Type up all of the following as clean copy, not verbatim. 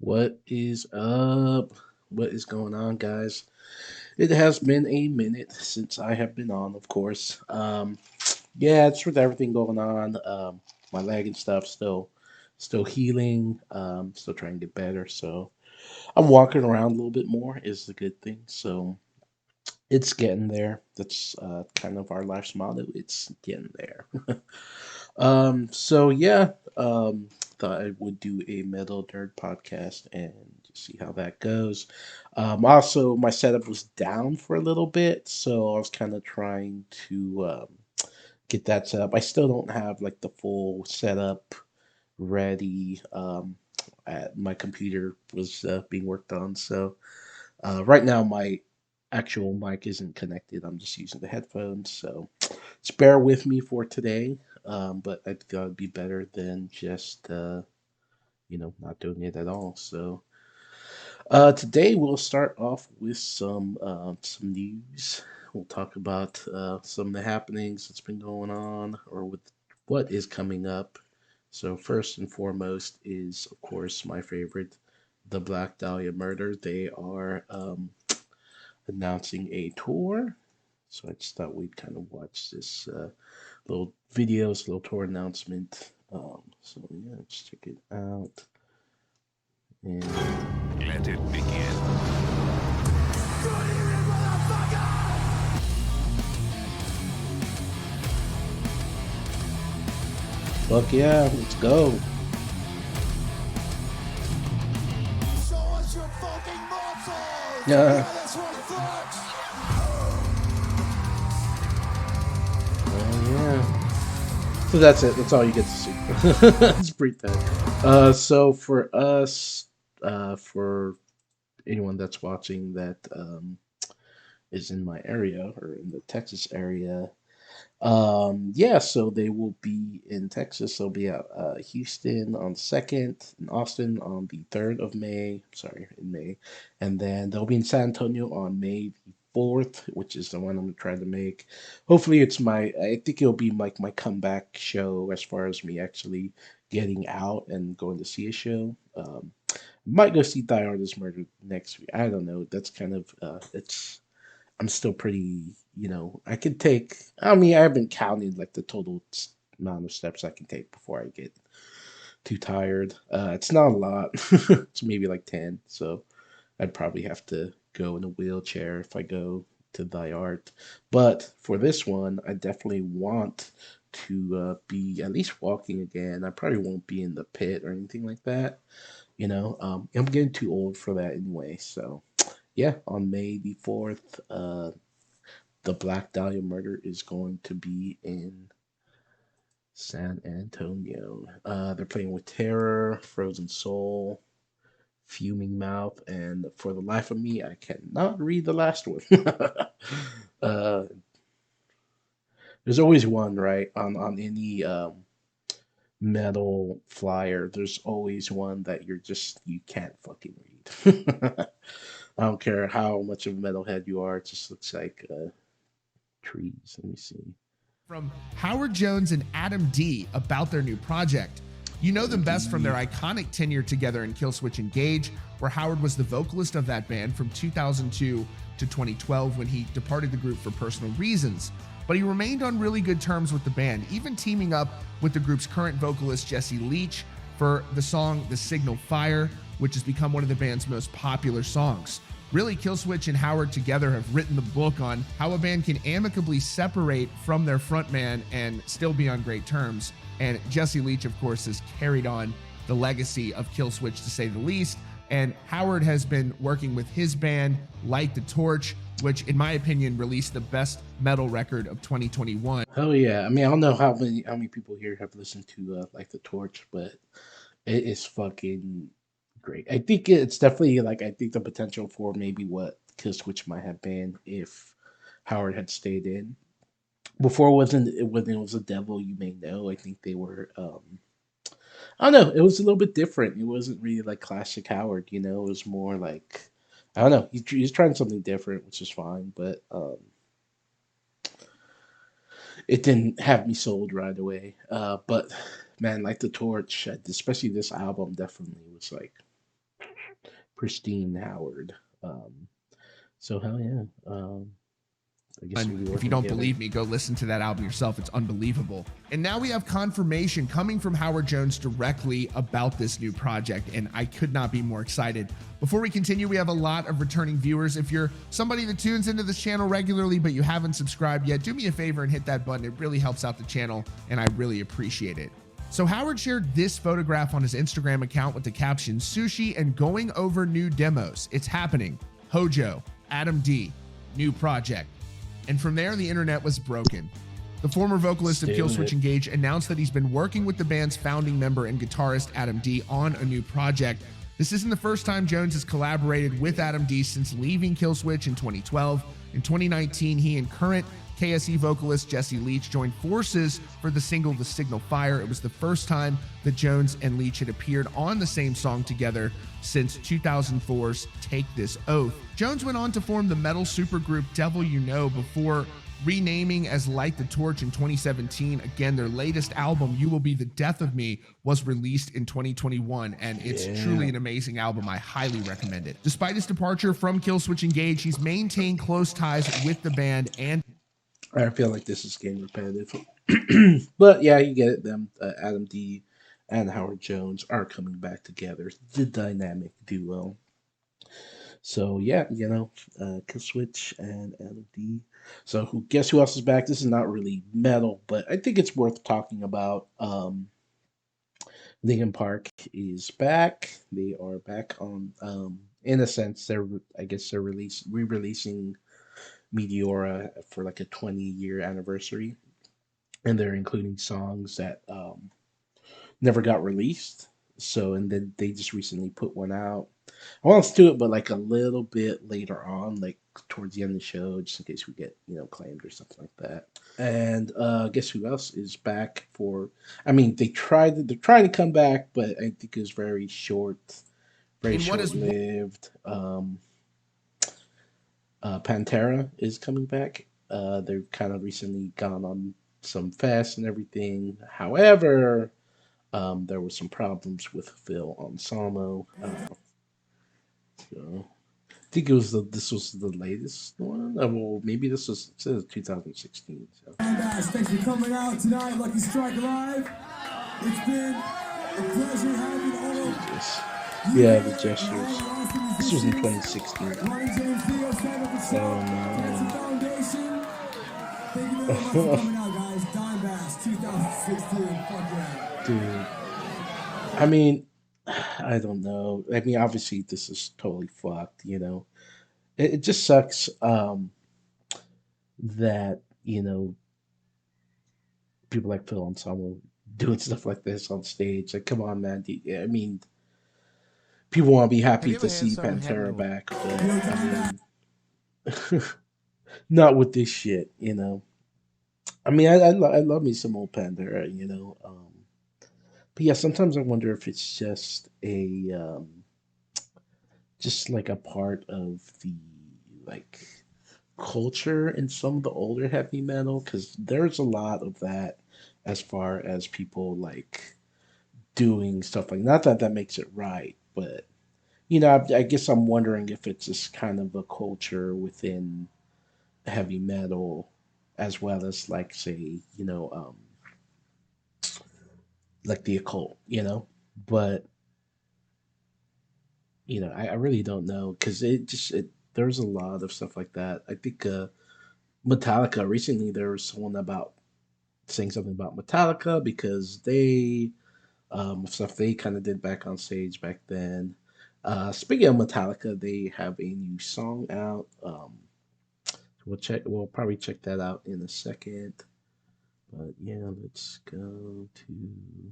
What is up? What is going on, guys? It has been a minute since I have been on, of course. Yeah, it's with everything going on. My leg and stuff still healing. Still trying to get better. So I'm walking around a little bit more is the good thing. So it's getting there. That's kind of our life's motto. It's getting there. So yeah, thought I would do a Metal Nerd podcast and just see how that goes. Also, my setup was down for a little bit, so I was kind of trying to get that set up. I still don't have like the full setup ready. My computer was being worked on, so right now my actual mic isn't connected. I'm just using the headphones, so just bear with me for today. But I thought it'd be better than just not doing it at all. So today we'll start off with some news. We'll talk about some of the happenings that's been going on, or with what is coming up. So first and foremost is, of course, my favorite, the Black Dahlia murder. They are announcing a tour. So I just thought we'd kind of watch this little videos, little tour announcement. So yeah, let's check it out. And Let it begin. fuck yeah, let's go. Yeah, oh yeah. So that's it. That's all you get to see. It's pretty bad. So for us, for anyone that's watching that is in my area or in the Texas area, yeah, so they will be in Texas. They'll be at Houston on the 2nd, in Austin on the 3rd of May. Sorry, in May. And then they'll be in San Antonio on May the 4th, which is the one I'm trying to make. Hopefully, I think it'll be like my comeback show as far as me actually getting out and going to see a show. Might go see Die Artist Murder next week. I don't know. That's kind of, I'm still pretty, I can take, I mean, I haven't counted like the total amount of steps I can take before I get too tired. It's not a lot. It's maybe like 10. So I'd probably have to go in a wheelchair if I go to thy art. But for this one, I definitely want to be at least walking again. I probably won't be in the pit or anything like that. I'm getting too old for that anyway. So yeah, on May the 4th, the Black Dahlia murder is going to be in San Antonio. They're playing with Terror, Frozen Soul, Fuming Mouth, and for the life of me, I cannot read the last one. uh, there's always one, right? On any metal flyer, there's always one that you can't fucking read. I don't care how much of a metalhead you are, it just looks like trees. Let me see. From Howard Jones and Adam D about their new project. You know them best from their iconic tenure together in Killswitch Engage, where Howard was the vocalist of that band from 2002 to 2012 when he departed the group for personal reasons. But he remained on really good terms with the band, even teaming up with the group's current vocalist Jesse Leach for the song The Signal Fire, which has become one of the band's most popular songs. Really, Killswitch and Howard together have written the book on how a band can amicably separate from their frontman and still be on great terms. And Jesse Leach, of course, has carried on the legacy of Killswitch, to say the least. And Howard has been working with his band, Light the Torch, which, in my opinion, released the best metal record of 2021. Oh yeah, I mean I don't know how many people here have listened to like the Torch, but it is fucking great. I think it's definitely like I think the potential for maybe what Kill Switch might have been if Howard had stayed in. Before wasn't it when it was a devil you may know. I think they were I don't know, it was a little bit different. It wasn't really like classic Howard, it was more like I don't know, he's trying something different, which is fine, but it didn't have me sold right away. But man, like the Torch, especially this album, definitely was like Pristine Howard. So hell yeah. I guess we'll be If you working don't together. believe me, go listen to that album yourself. It's unbelievable. And now we have confirmation coming from Howard Jones directly about this new project, and I could not be more excited. Before we continue, we have a lot of returning viewers. If you're somebody that tunes into this channel regularly, but you haven't subscribed yet, do me a favor and hit that button. It really helps out the channel, and I really appreciate it. So Howard shared this photograph on his Instagram account with the caption, "Sushi and going over new demos. It's happening. Hojo, Adam D, new project." And from there, the internet was broken. The former vocalist of Killswitch Engage announced that he's been working with the band's founding member and guitarist Adam D on a new project. This isn't the first time Jones has collaborated with Adam D since leaving Killswitch in 2012. In 2019, he and current KSE vocalist Jesse Leach joined forces for the single The Signal Fire. It was the first time that Jones and Leach had appeared on the same song together since 2004's Take This Oath. Jones went on to form the metal supergroup Devil You Know before renaming as Light the Torch in 2017. Again, their latest album, You Will Be the Death of Me, was released in 2021, and it's truly an amazing album. I highly recommend it. Despite his departure from Killswitch Engage, he's maintained close ties with the band, and I feel like this is getting repetitive. But yeah, you get it. Them, Adam D and Howard Jones are coming back together. The dynamic duo. So yeah, Killswitch and Adam D. So guess who else is back? This is not really metal, but I think it's worth talking about. Linkin Park is back. They are back on. In a sense, they're re-releasing Meteora for like a 20-year anniversary, and they're including songs that never got released. So, and then they just recently put one out. I want to do it, but like a little bit later on, like towards the end of the show, just in case we get claimed or something like that. And guess who else is back for? I mean, they're trying to come back, but I think it's very short-lived. Pantera is coming back. They've kind of recently gone on some fests and everything. However, there was some problems with Phil Anselmo. So I think this was the latest one. Well, maybe this was, it says 2016. So. Guys, thanks for coming out tonight, Lucky Strike Live. It's been a pleasure having all of you. Yeah, the gestures. This was in 2016. Oh no. Thank you very much for coming out, guys. Dime Bass 2016. Fuck yeah. Dude. I mean, I don't know. I mean, obviously, this is totally fucked, It just sucks that, people like Phil Anselmo doing stuff like this on stage. Like, come on, man. I mean, people want to be happy to see Pantera back, but I mean, not with this shit, I mean, I love me some old Pantera, But yeah, sometimes I wonder if it's just just like a part of the like culture in some of the older heavy metal, because there's a lot of that as far as people like doing stuff like, not that makes it right, but I guess I'm wondering if it's just kind of a culture within heavy metal, as well as like, say, like the occult, but I really don't know, because there's a lot of stuff like that. I think Metallica recently, there was someone saying something about Metallica because they stuff they kind of did back on stage back then. Speaking of Metallica, they have a new song out. We'll probably check that out in a second. But yeah, let's go to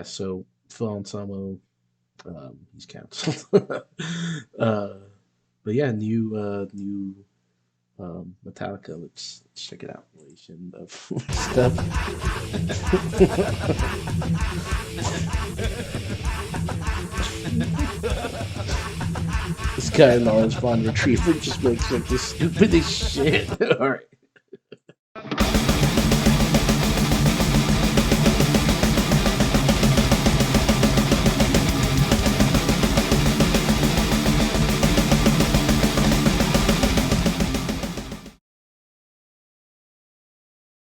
so Phil Anselmo, he's canceled. But yeah, new Metallica. Let's check it out. Relation of stuff. This guy in the Orange Bond Retriever just makes up the stupidest shit. All right.